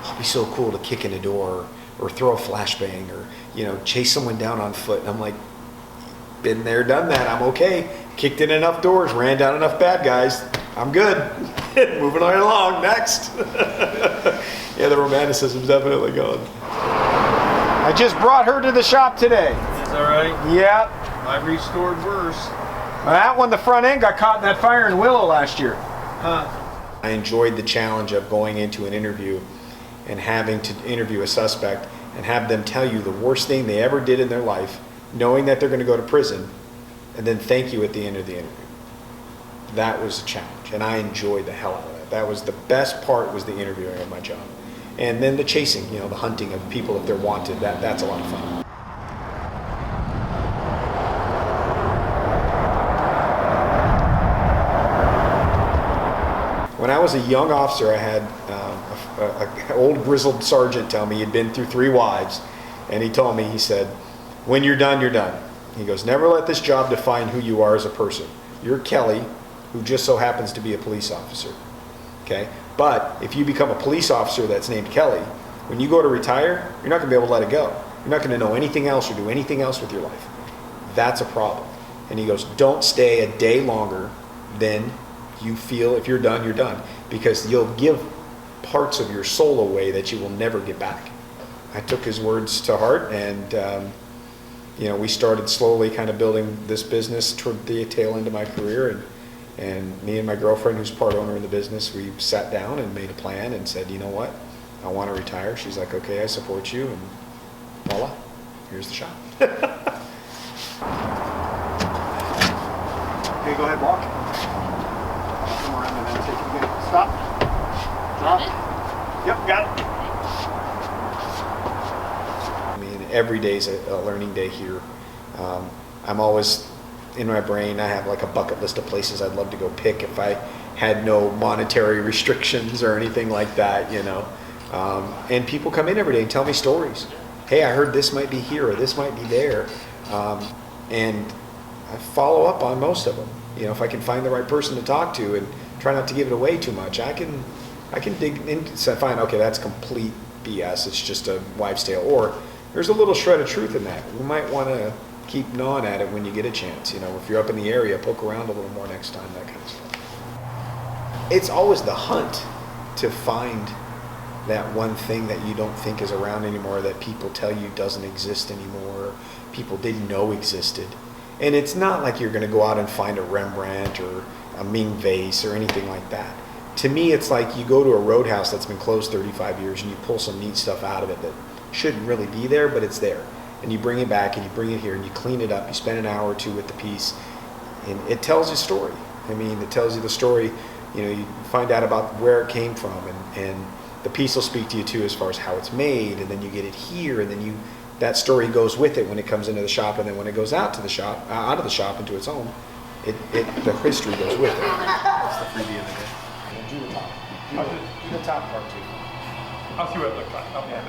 it'd be so cool to kick in a door or throw a flashbang or, you know, chase someone down on foot. And I'm like, been there, done that. I'm okay. Kicked in enough doors, ran down enough bad guys. I'm good. Moving right along. Next. Yeah, the romanticism's definitely gone. I just brought her to the shop today. Is that right? Yep. I've restored worse. That one, the front end got caught in that fire in Willow last year. Huh. I enjoyed the challenge of going into an interview and having to interview a suspect and have them tell you the worst thing they ever did in their life, knowing that they're going to go to prison, and then thank you at the end of the interview. That was a challenge, and I enjoyed the hell out of that. That was the best part, was the interviewing of my job. And then the chasing, you know, the hunting of people if they're wanted, that's a lot of fun. When I was a young officer, I had an old grizzled sergeant tell me he'd been through 3 wives, and he told me, he said, when you're done, you're done. He goes, never let this job define who you are as a person. You're Kelly, who just so happens to be a police officer, okay? But if you become a police officer that's named Kelly, when you go to retire, you're not gonna be able to let it go. You're not gonna know anything else or do anything else with your life. That's a problem. And he goes, don't stay a day longer than you feel. If you're done, you're done, because you'll give parts of your soul away that you will never get back. I took his words to heart, and you know, we started slowly kind of building this business toward the tail end of my career, and me and my girlfriend, who's part owner in the business, we sat down and made a plan and said, you know what, I want to retire. She's like, okay, I support you, and voila, here's the shop. Okay, go ahead, walk. Come around and then take it again. Stop. Drop. Yep, got it. I mean, every day's a learning day here. I'm always, in my brain, I have like a bucket list of places I'd love to go pick if I had no monetary restrictions or anything like that, you know. And people come in every day and tell me stories. Hey, I heard this might be here or this might be there. And I follow up on most of them. You know, if I can find the right person to talk to and try not to give it away too much, I can dig in, find, okay, that's complete BS. It's just a wives' tale. Or there's a little shred of truth in that. You might want to keep gnawing at it when you get a chance. You know, if you're up in the area, poke around a little more next time, that kind of stuff. It's always the hunt to find that one thing that you don't think is around anymore, that people tell you doesn't exist anymore, people didn't know existed. And it's not like you're going to go out and find a Rembrandt or a Ming vase or anything like that. To me, it's like you go to a roadhouse that's been closed 35 years and you pull some neat stuff out of it that shouldn't really be there, but it's there. And you bring it back and you bring it here and you clean it up. You spend an hour or two with the piece, and it tells you a story. I mean, it tells you the story. You know, you find out about where it came from, and the piece will speak to you too as far as how it's made, and then you get it here, and then that story goes with it when it comes into the shop, and then when it goes out of the shop into its home, the history goes with it. That's the freebie of the day. Do the top. Do the top part too. I'll see what it looks like. Okay.